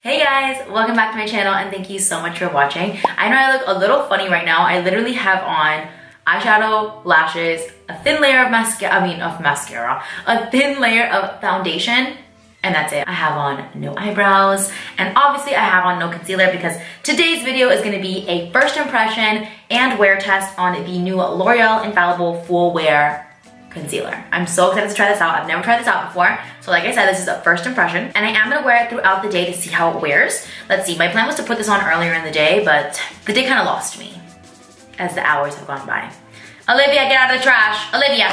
Hey guys, welcome back to my channel and thank you so much for watching. I know I look a little funny right now. I literally have on eyeshadow, lashes, a thin layer of mascara, a thin layer of foundation, and that's it. I have on no eyebrows, and obviously I have on no concealer because today's video is gonna be a first impression and wear test on the new L'Oreal Infallible Full Wear Concealer. I'm so excited to try this out. I've never tried this out before. So like I said, this is a first impression and I am gonna wear it throughout the day to see how it wears. Let's see, my plan was to put this on earlier in the day, but the day kind of lost me as the hours have gone by. Olivia, get out of the trash. Olivia,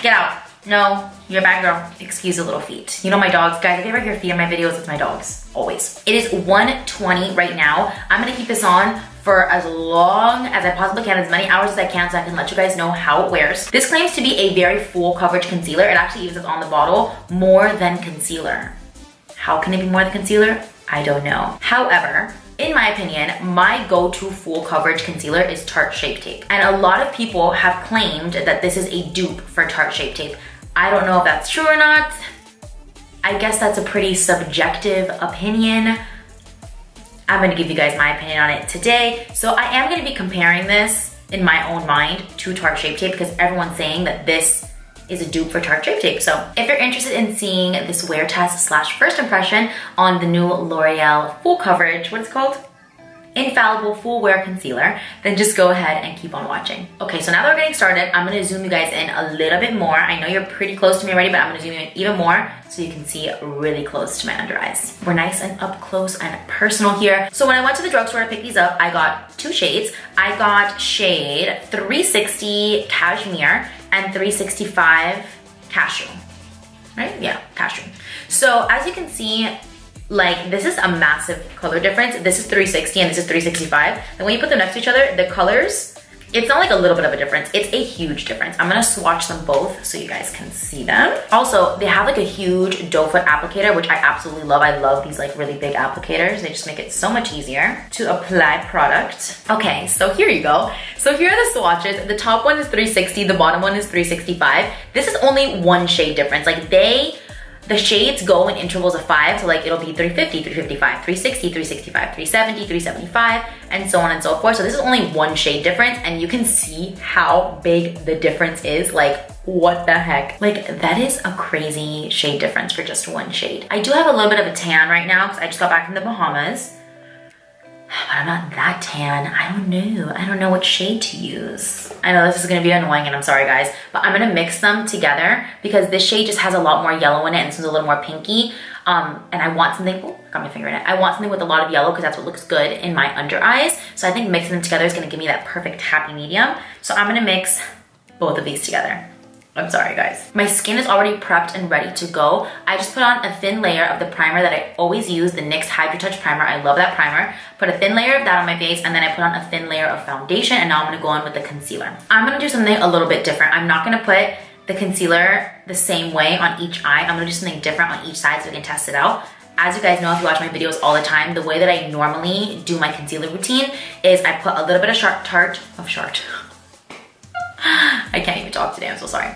get out. No, you're a bad girl. Excuse the little feet. You know my dogs, guys, if you ever hear feet in my videos, it's my dogs, always. It is 1:20 right now. I'm gonna keep this on for as long as I possibly can, as many hours as I can, so I can let you guys know how it wears. This claims to be a very full coverage concealer. It actually even says on the bottle, more than concealer. How can it be more than concealer? I don't know. However, in my opinion, my go-to full coverage concealer is Tarte Shape Tape. And a lot of people have claimed that this is a dupe for Tarte Shape Tape. I don't know if that's true or not. I guess that's a pretty subjective opinion. I'm gonna give you guys my opinion on it today. So I am gonna be comparing this in my own mind to Tarte Shape Tape because everyone's saying that this is a dupe for Tarte Shape Tape. So if you're interested in seeing this wear test slash first impression on the new L'Oreal full coverage, what it's called? Infallible Full Wear Concealer, then just go ahead and keep on watching. Okay, so now that we're getting started, I'm gonna zoom you guys in a little bit more. I know you're pretty close to me already, but I'm gonna zoom you in even more so you can see really close to my under eyes. We're nice and up close and personal here. So when I went to the drugstore to pick these up, I got two shades. I got shade 360 Cashmere and 365 Cashew, right? Yeah, Cashew. So as you can see, like, this is a massive color difference. This is 360 and this is 365. And when you put them next to each other, the colors, it's not like a little bit of a difference. It's a huge difference. I'm gonna swatch them both so you guys can see them. Also, they have like a huge doe foot applicator, which I absolutely love. I love these like really big applicators. They just make it so much easier to apply product. Okay, so here you go. So here are the swatches. The top one is 360, the bottom one is 365. This is only one shade difference. Like the shades go in intervals of 5, so like it'll be 350, 355, 360, 365, 370, 375, and so on and so forth. So this is only one shade difference, and you can see how big the difference is. Like, what the heck? Like, that is a crazy shade difference for just one shade. I do have a little bit of a tan right now because I just got back from the Bahamas. But I'm not that tan. I don't know what shade to use. I know this is gonna be annoying and I'm sorry guys, but I'm gonna mix them together because this shade just has a lot more yellow in it and this one's a little more pinky. And I want something, oh, I got my finger in it. I want something with a lot of yellow because that's what looks good in my under eyes. So I think mixing them together is gonna give me that perfect happy medium. So I'm gonna mix both of these together. I'm sorry guys. My skin is already prepped and ready to go. I just put on a thin layer of the primer that I always use, the NYX Hydra Touch Primer. I love that primer. Put a thin layer of that on my face and then I put on a thin layer of foundation and now I'm gonna go in with the concealer. I'm gonna do something a little bit different. I'm not gonna put the concealer the same way on each eye. I'm gonna do something different on each side so we can test it out. As you guys know, if you watch my videos all the time, the way that I normally do my concealer routine is I put a little bit of I can't even talk today, I'm so sorry.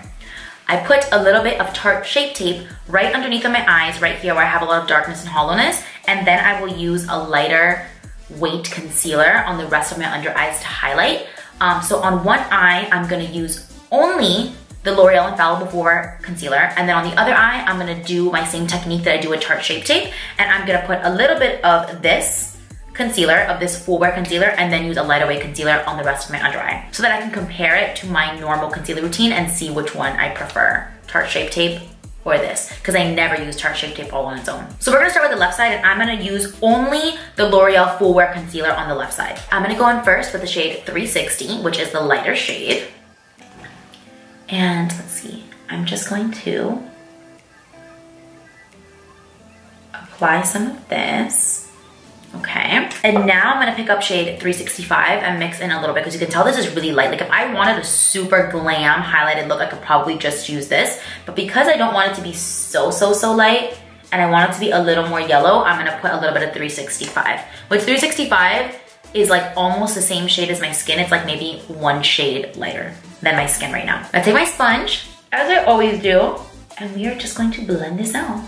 I put a little bit of Tarte Shape Tape right underneath of my eyes, right here where I have a lot of darkness and hollowness, and then I will use a lighter weight concealer on the rest of my under eyes to highlight. So on one eye, I'm gonna use only the L'Oreal Infallible Full Wear Concealer, and then on the other eye, I'm gonna do my same technique that I do with Tarte Shape Tape, and I'm gonna put a little bit of this concealer, of this full wear concealer, and then use a lighter weight concealer on the rest of my under eye so that I can compare it to my normal concealer routine and see which one I prefer, Tarte Shape Tape or this, because I never use Tarte Shape Tape all on its own. So we're gonna start with the left side and I'm gonna use only the L'Oreal Full Wear Concealer on the left side. I'm gonna go in first with the shade 360, which is the lighter shade. And let's see, I'm just going to apply some of this. Okay, and now I'm gonna pick up shade 365 and mix in a little bit because you can tell this is really light. Like if I wanted a super glam highlighted look, I could probably just use this. But because I don't want it to be so light and I want it to be a little more yellow, I'm gonna put a little bit of 365. Which 365 is like almost the same shade as my skin. It's like maybe one shade lighter than my skin right now. I take my sponge, as I always do, and we are just going to blend this out.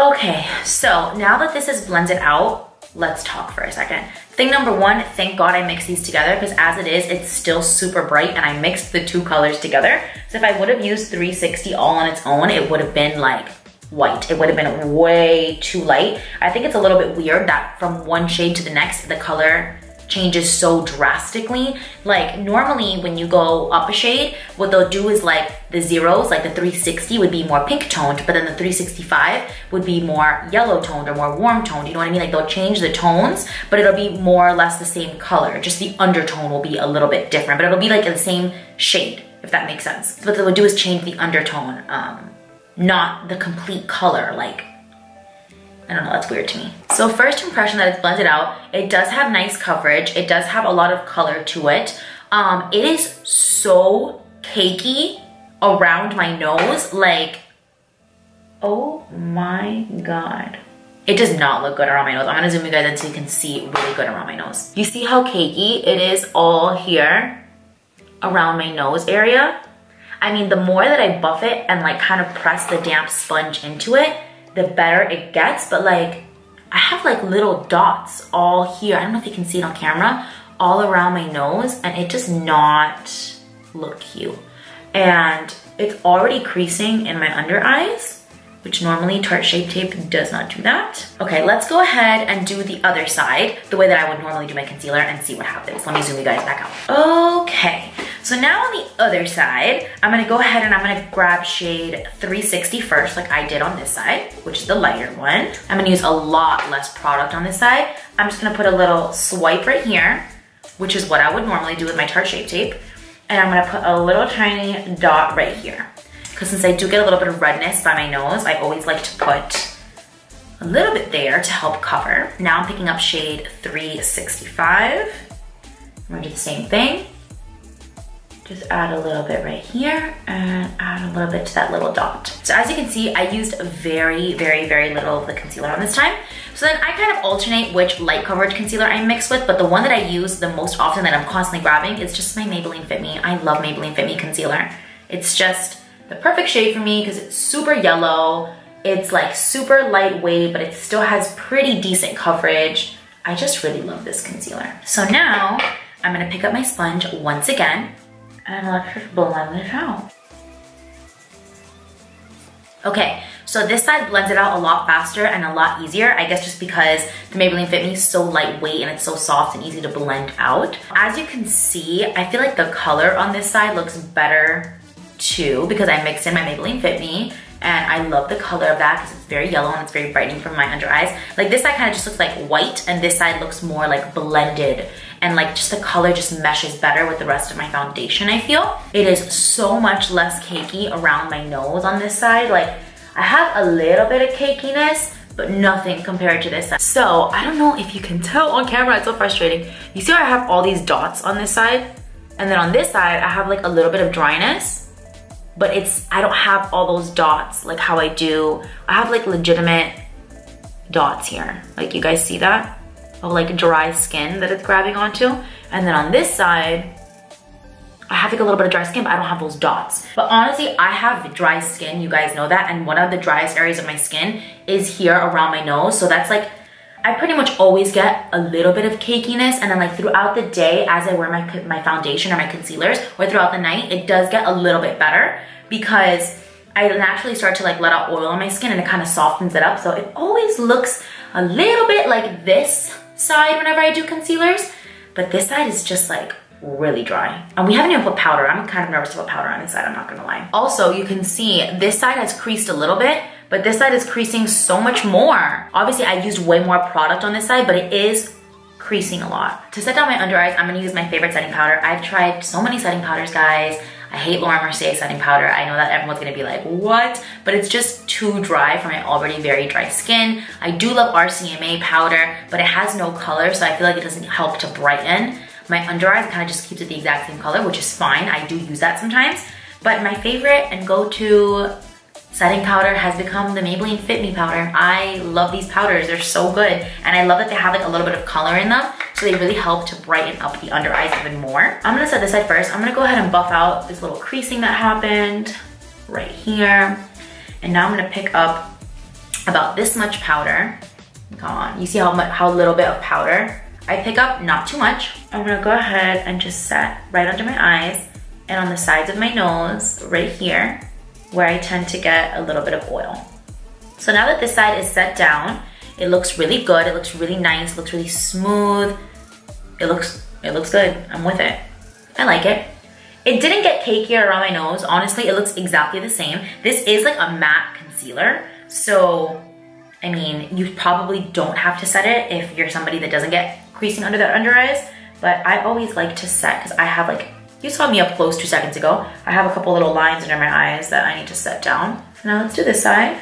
Okay, so now that this is blended out, let's talk for a second. Thing number one, thank God I mixed these together, because as it is, it's still super bright and I mixed the two colors together. So if I would have used 360 all on its own, it would have been like white. It would have been way too light. I think it's a little bit weird that from one shade to the next, the color changes so drastically. Like normally when you go up a shade, what they'll do is like the zeros, like the 360 would be more pink toned, but then the 365 would be more yellow toned or more warm toned. You know what I mean? Like they'll change the tones, but it'll be more or less the same color. Just the undertone will be a little bit different, but it'll be like in the same shade, if that makes sense. What they'll do is change the undertone, not the complete color. Like, I don't know, that's weird to me. So first impression that it's blended out, it does have nice coverage. It does have a lot of color to it. It is so cakey around my nose. Like, oh my God. It does not look good around my nose. I'm gonna zoom you guys in so you can see really good around my nose. You see how cakey it is all here around my nose area? I mean, the more that I buff it and like kind of press the damp sponge into it, the better it gets. But like, I have like little dots all here. I don't know if you can see it on camera, all around my nose, and it does not look cute. And it's already creasing in my under eyes, which normally Tarte Shape Tape does not do that. Okay, let's go ahead and do the other side, the way that I would normally do my concealer, and see what happens. Let me zoom you guys back out. Okay, so now on the other side, I'm gonna go ahead and I'm gonna grab shade 360 first, like I did on this side, which is the lighter one. I'm gonna use a lot less product on this side. I'm just gonna put a little swipe right here, which is what I would normally do with my Tarte Shape Tape. And I'm gonna put a little tiny dot right here. Because since I do get a little bit of redness by my nose, I always like to put a little bit there to help cover. Now I'm picking up shade 365. I'm gonna do the same thing. Just add a little bit right here and add a little bit to that little dot. So as you can see, I used very, very, very little of the concealer on this time. So then I kind of alternate which light coverage concealer I mix with, but the one that I use the most often that I'm constantly grabbing is just my Maybelline Fit Me. I love Maybelline Fit Me concealer. It's just the perfect shade for me because it's super yellow. It's like super lightweight, but it still has pretty decent coverage. I just really love this concealer. So now I'm gonna pick up my sponge once again and let's just blend this out. Okay, so this side blends it out a lot faster and a lot easier, I guess just because the Maybelline Fit Me is so lightweight and it's so soft and easy to blend out. As you can see, I feel like the color on this side looks better too because I mixed in my Maybelline Fit Me, and I love the color of that because it's very yellow and it's very brightening for my under eyes. Like this side kind of just looks like white and this side looks more like blended, and like just the color just meshes better with the rest of my foundation, I feel. It is so much less cakey around my nose on this side. Like I have a little bit of cakiness, but nothing compared to this side. So I don't know if you can tell on camera, it's so frustrating. You see how I have all these dots on this side? And then on this side, I have like a little bit of dryness, but I don't have all those dots like how I do. I have like legitimate dots here. Like you guys see that? Of like dry skin that it's grabbing onto. And then on this side, I have like a little bit of dry skin, but I don't have those dots. But honestly, I have dry skin, you guys know that. And one of the driest areas of my skin is here around my nose. So that's like, I pretty much always get a little bit of cakiness, and then like throughout the day as I wear my foundation or my concealers, or throughout the night, it does get a little bit better because I naturally start to like let out oil on my skin and it kind of softens it up. So it always looks a little bit like this side whenever I do concealers, but this side is just like really dry. And we haven't even put powder. I'm kind of nervous to put powder on this side, I'm not gonna lie. Also, you can see this side has creased a little bit, but this side is creasing so much more. Obviously, I used way more product on this side, but it is creasing a lot. To set down my under eyes, I'm gonna use my favorite setting powder. I've tried so many setting powders, guys. I hate Laura Mercier setting powder. I know that everyone's gonna be like, what? But it's just too dry for my already very dry skin. I do love RCMA powder, but it has no color, so I feel like it doesn't help to brighten my under eyes. It kind of just keeps it the exact same color, which is fine. I do use that sometimes. But my favorite and go-to setting powder has become the Maybelline Fit Me powder. I love these powders, they're so good. And I love that they have like a little bit of color in them, so they really help to brighten up the under eyes even more. I'm gonna set this side first. I'm gonna go ahead and buff out this little creasing that happened right here. And now I'm gonna pick up about this much powder. Come on, you see how little bit of powder I pick up? Not too much. I'm gonna go ahead and just set right under my eyes and on the sides of my nose, right here, where I tend to get a little bit of oil. So now that this side is set down, it looks really good, it looks really nice, it looks really smooth. It looks good, I'm with it. I like it. It didn't get cakier around my nose. Honestly, it looks exactly the same. This is like a matte concealer, so I mean, you probably don't have to set it if you're somebody that doesn't get creasing under their under eyes, but I always like to set because I have like, you saw me up close 2 seconds ago. I have a couple little lines under my eyes that I need to set down. Now let's do this side.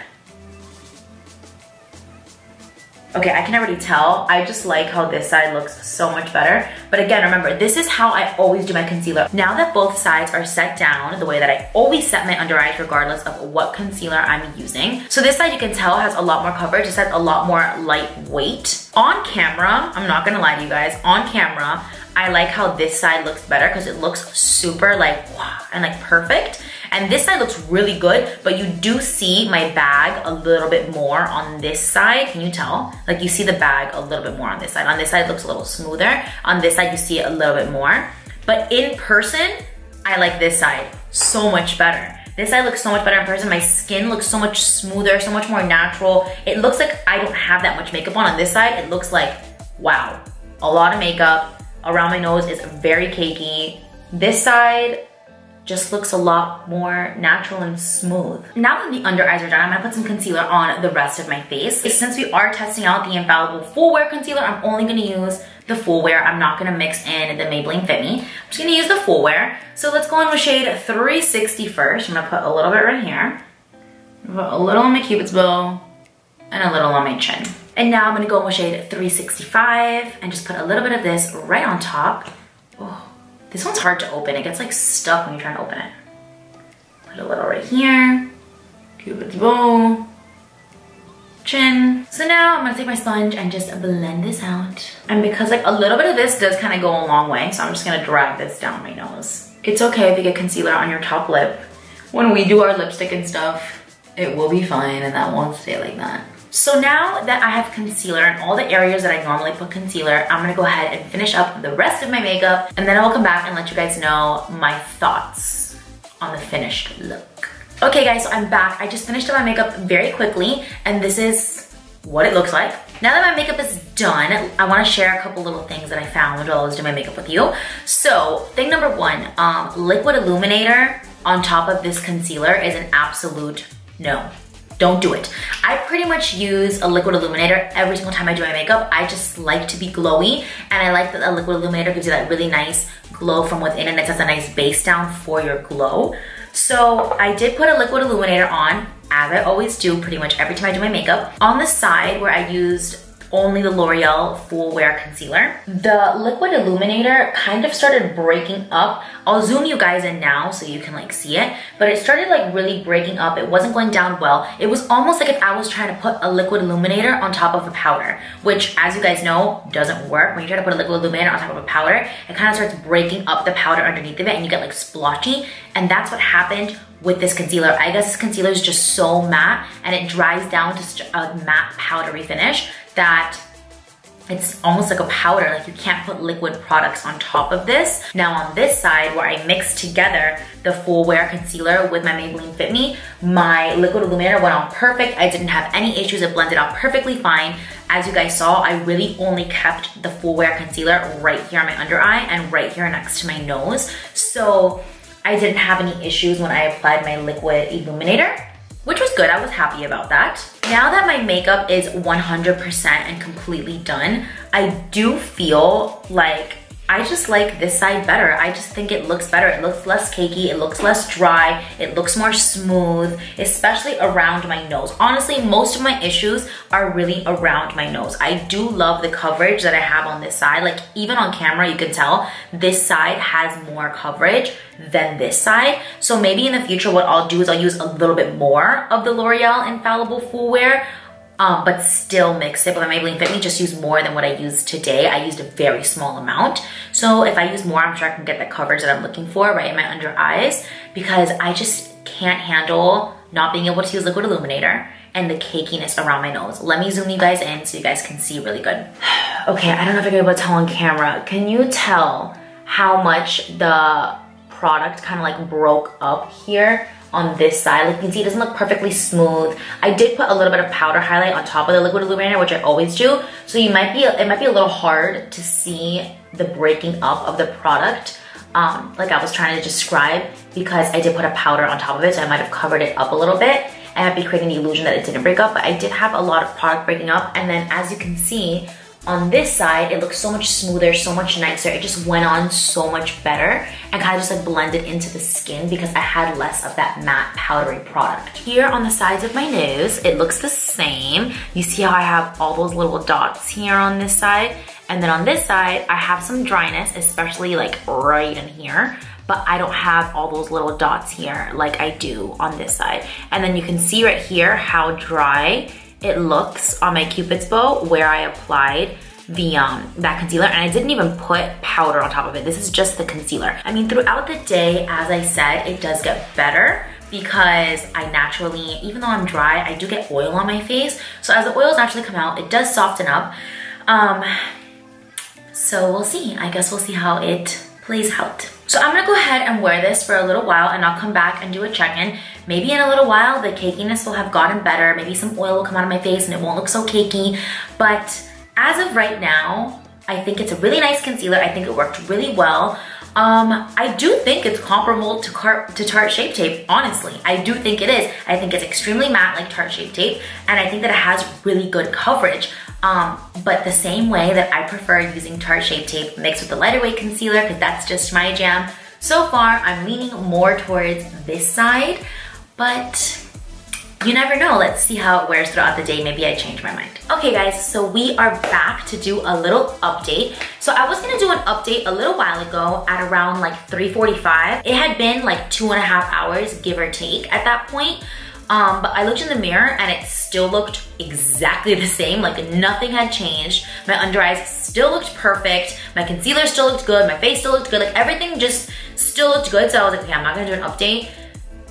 Okay, I can already tell. I just like how this side looks so much better. But again, remember, this is how I always do my concealer. Now that both sides are set down the way that I always set my under eyes regardless of what concealer I'm using. So this side you can tell has a lot more coverage. This has a lot more lightweight. On camera, I'm not gonna lie to you guys, on camera, I like how this side looks better because it looks super like wow and like perfect. And this side looks really good, but you do see my bag a little bit more on this side. Can you tell? Like you see the bag a little bit more on this side. On this side it looks a little smoother. On this side you see it a little bit more. But in person, I like this side so much better. This side looks so much better in person. My skin looks so much smoother, so much more natural. It looks like I don't have that much makeup on this side. It looks like, wow, a lot of makeup. Around my nose is very cakey. This side just looks a lot more natural and smooth. Now that the under eyes are done, I'm gonna put some concealer on the rest of my face. Since we are testing out the Infallible Full Wear Concealer, I'm only gonna use the Full Wear. I'm not gonna mix in the Maybelline Fit Me. I'm just gonna use the Full Wear. So let's go in with shade 360 first. I'm gonna put a little bit right here. Put a little on my cupid's bow and a little on my chin. And now I'm gonna go in with shade 365 and just put a little bit of this right on top. Oh. This one's hard to open. It gets like stuck when you're trying to open it. Put a little right here. Cupid's bow. Chin. So now I'm gonna take my sponge and just blend this out. And because like a little bit of this does kind of go a long way, so I'm just gonna drag this down my nose. It's okay if you get concealer on your top lip. When we do our lipstick and stuff, it will be fine and that won't stay like that. So now that I have concealer in all the areas that I normally put concealer, I'm gonna go ahead and finish up the rest of my makeup and then I will come back and let you guys know my thoughts on the finished look. Okay guys, so I'm back. I just finished up my makeup very quickly and this is what it looks like. Now that my makeup is done, I wanna share a couple little things that I found while I was doing my makeup with you. So thing number one, liquid illuminator on top of this concealer is an absolute no. Don't do it. I pretty much use a liquid illuminator every single time I do my makeup. I just like to be glowy and I like that a liquid illuminator gives you that really nice glow from within and it sets a nice base down for your glow. So I did put a liquid illuminator on, as I always do pretty much every time I do my makeup. On the side where I used only the L'Oreal Full Wear Concealer, the liquid illuminator kind of started breaking up. I'll zoom you guys in now so you can like see it, but it started like really breaking up. It wasn't going down well. It was almost like if I was trying to put a liquid illuminator on top of a powder, which as you guys know, doesn't work. When you try to put a liquid illuminator on top of a powder, it kind of starts breaking up the powder underneath of it and you get like splotchy, and that's what happened with this concealer. I guess this concealer is just so matte and it dries down to a matte powdery finish that it's almost like a powder, like you can't put liquid products on top of this. Now on this side where I mixed together the Full Wear Concealer with my Maybelline Fit Me, my liquid illuminator went on perfect. I didn't have any issues, it blended out perfectly fine. As you guys saw, I really only kept the Full Wear Concealer right here on my under eye and right here next to my nose. So I didn't have any issues when I applied my liquid illuminator, which was good. I was happy about that. Now that my makeup is 100% and completely done, I do feel like I just like this side better. I just think it looks better. It looks less cakey, it looks less dry, it looks more smooth, especially around my nose. Honestly, most of my issues are really around my nose. I do love the coverage that I have on this side. Like even on camera, you can tell this side has more coverage than this side. So maybe in the future, what I'll do is I'll use a little bit more of the L'Oreal Infallible Full Wear, but still mix it with my Maybelline Fit Me. Just use more than what I used today. I used a very small amount. So if I use more, I'm sure I can get the coverage that I'm looking for right in my under eyes, because I just can't handle not being able to use liquid illuminator, and the cakiness around my nose. Let me zoom you guys in so you guys can see really good. Okay, I don't know if you're able to tell on camera. Can you tell how much the product kind of like broke up here on this side? Like you can see, it doesn't look perfectly smooth. I did put a little bit of powder highlight on top of the liquid illuminator, which I always do. So it might be a little hard to see the breaking up of the product, like I was trying to describe, because I did put a powder on top of it, so I might have covered it up a little bit and I'd be creating the illusion that it didn't break up, but I did have a lot of product breaking up. And then as you can see, on this side, it looks so much smoother, so much nicer. It just went on so much better and kind of just like blended into the skin because I had less of that matte powdery product. Here on the sides of my nose, it looks the same. You see how I have all those little dots here on this side? And then on this side, I have some dryness, especially like right in here, but I don't have all those little dots here like I do on this side. And then you can see right here how dry it looks on my Cupid's bow where I applied the that concealer, and I didn't even put powder on top of it. This is just the concealer. I mean, throughout the day, as I said, it does get better because I naturally, even though I'm dry, I do get oil on my face. So as the oils naturally come out, it does soften up. So we'll see. I guess we'll see how it plays out. So I'm gonna go ahead and wear this for a little while and I'll come back and do a check-in. Maybe in a little while, the cakiness will have gotten better. Maybe some oil will come out of my face and it won't look so cakey. But as of right now, I think it's a really nice concealer. I think it worked really well. I do think it's comparable to Tarte Shape Tape, honestly. I do think it is. I think it's extremely matte like Tarte Shape Tape, and I think that it has really good coverage. But the same way that I prefer using Tarte Shape Tape mixed with the lighter weight concealer, because that's just my jam. So far, I'm leaning more towards this side, but you never know. Let's see how it wears throughout the day. Maybe I change my mind. Okay guys, so we are back to do a little update. So I was gonna do an update a little while ago at around like 3:45. It had been like 2.5 hours, give or take at that point. But I looked in the mirror and it still looked exactly the same, like nothing had changed. My under eyes still looked perfect. My concealer still looked good. My face still looked good. Like everything just still looked good. So I was like, okay, I'm not gonna do an update.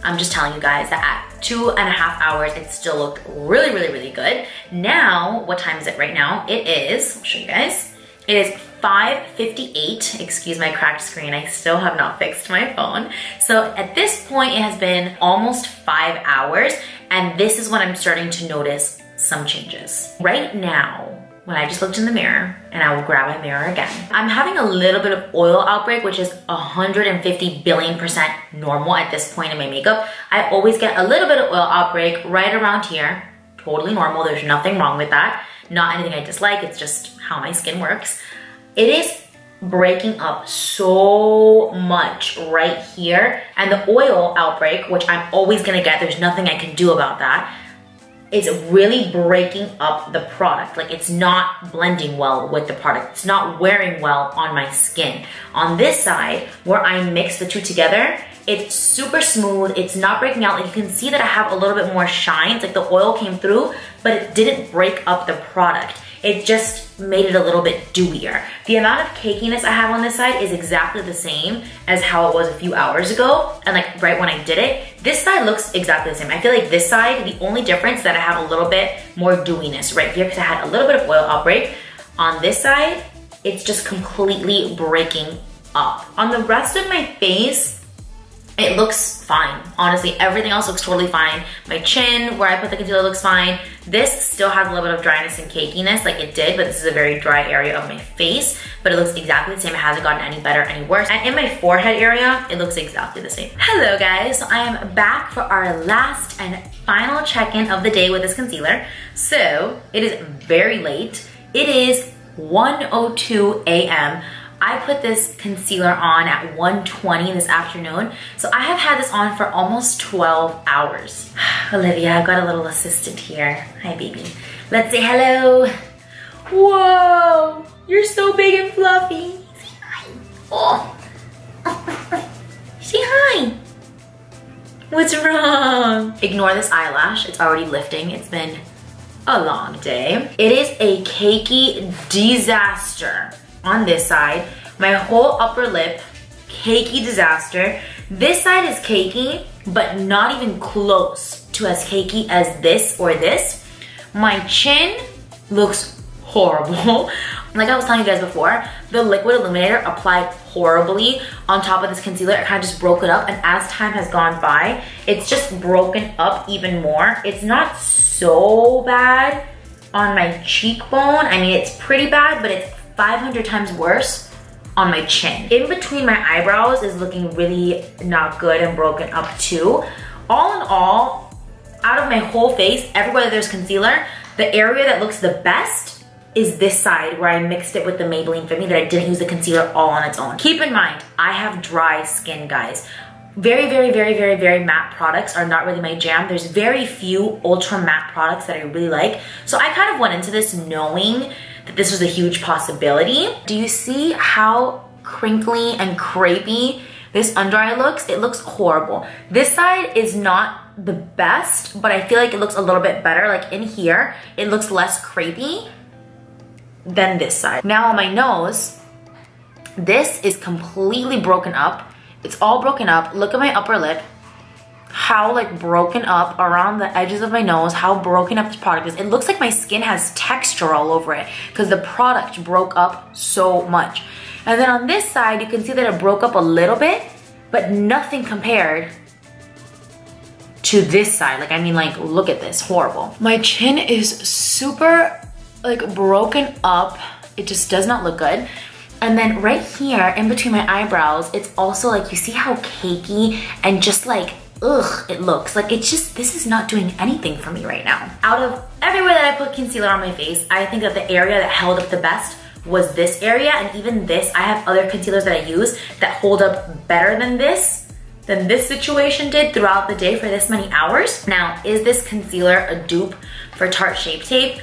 I'm just telling you guys that at 2.5 hours, it still looked really, really, really good. Now, what time is it right now? It is, I'll show you guys. It is 5:58. Excuse my cracked screen. I still have not fixed my phone. So at this point, it has been almost 5 hours, and this is when I'm starting to notice some changes. Right now, when I just looked in the mirror, and I will grab my mirror again, I'm having a little bit of oil outbreak, which is 150 billion% normal at this point in my makeup. I always get a little bit of oil outbreak right around here. Totally normal, there's nothing wrong with that. Not anything I dislike, it's just how my skin works. It is breaking up so much right here, and the oil outbreak, which I'm always gonna get, there's nothing I can do about that, it's really breaking up the product. Like it's not blending well with the product. It's not wearing well on my skin. On this side, where I mix the two together, it's super smooth. It's not breaking out. Like you can see that I have a little bit more shine. It's like the oil came through, but it didn't break up the product. It just made it a little bit dewier. The amount of cakiness I have on this side is exactly the same as how it was a few hours ago, and like right when I did it. This side looks exactly the same. I feel like this side, the only difference that I have a little bit more dewiness right here because I had a little bit of oil outbreak. On this side, it's just completely breaking up. On the rest of my face, it looks fine. Honestly, everything else looks totally fine. My chin, where I put the concealer, looks fine. This still has a little bit of dryness and cakiness like it did, but this is a very dry area of my face, but it looks exactly the same. It hasn't gotten any better, any worse. And in my forehead area, it looks exactly the same. Hello guys, so I am back for our last and final check-in of the day with this concealer. So it is very late. It is 1:02 a.m. I put this concealer on at 1:20 this afternoon. So I have had this on for almost 12 hours. Olivia, I've got a little assistant here. Hi, baby. Let's say hello. Whoa, you're so big and fluffy. Say hi. Oh. Say hi. What's wrong? Ignore this eyelash. It's already lifting. It's been a long day. It is a cakey disaster. On this side, my whole upper lip, cakey disaster. This side is cakey. but not even close to as cakey as this or this. My chin looks horrible. Like I was telling you guys before, the liquid illuminator applied horribly on top of this concealer. It kind of just broke it up, and as time has gone by, it's just broken up even more. It's not so bad on my cheekbone. I mean, it's pretty bad, but it's 500 times worse on my chin. In between my eyebrows is looking really not good and broken up too. All in all, out of my whole face, everywhere there's concealer, the area that looks the best is this side where I mixed it with the Maybelline Fit Me, that I didn't use the concealer all on its own. Keep in mind, I have dry skin, guys. Very, very, very, very, very matte products are not really my jam. There's very few ultra matte products that I really like. So I kind of went into this knowing that this was a huge possibility. Do you see how crinkly and crepey this under eye looks? It looks horrible. This side is not the best, but I feel like it looks a little bit better. Like in here, it looks less crepey than this side. Now on my nose, this is completely broken up. It's all broken up. Look at my upper lip. How like broken up around the edges of my nose, how broken up this product is. It looks like my skin has texture all over it because the product broke up so much. And then on this side, you can see that it broke up a little bit, but nothing compared to this side. Like, I mean, like, look at this, horrible. My chin is super like broken up. It just does not look good. And then right here in between my eyebrows, it's also like, you see how cakey and just like, ugh, it looks like it's just, this is not doing anything for me right now. Out of everywhere that I put concealer on my face, I think that the area that held up the best was this area. And even this, I have other concealers that I use that hold up better than this situation did throughout the day for this many hours. Now, is this concealer a dupe for Tarte Shape Tape?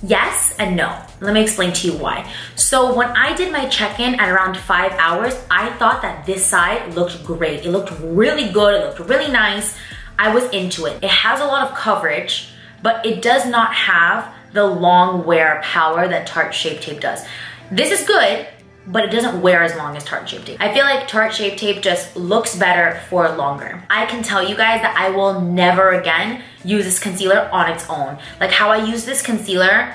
Yes and no. Let me explain to you why. So when I did my check-in at around 5 hours, I thought that this side looked great. It looked really good, it looked really nice. I was into it. It has a lot of coverage, but it does not have the long wear power that Tarte Shape Tape does. This is good, but it doesn't wear as long as Tarte Shape Tape. I feel like Tarte Shape Tape just looks better for longer. I can tell you guys that I will never again use this concealer on its own. Like how I use this concealer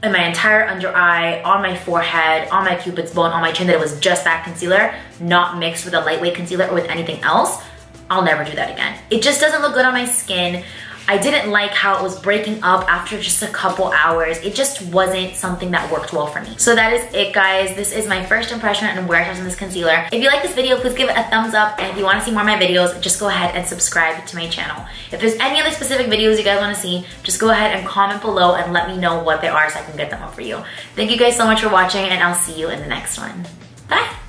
in my entire under eye, on my forehead, on my cupid's bow, on my chin, that it was just that concealer, not mixed with a lightweight concealer or with anything else. I'll never do that again. It just doesn't look good on my skin. I didn't like how it was breaking up after just a couple hours. It just wasn't something that worked well for me. So that is it, guys. This is my first impression and where I tested this concealer. If you like this video, please give it a thumbs up. And if you want to see more of my videos, just go ahead and subscribe to my channel. If there's any other specific videos you guys want to see, just go ahead and comment below and let me know what they are so I can get them up for you. Thank you guys so much for watching, and I'll see you in the next one. Bye.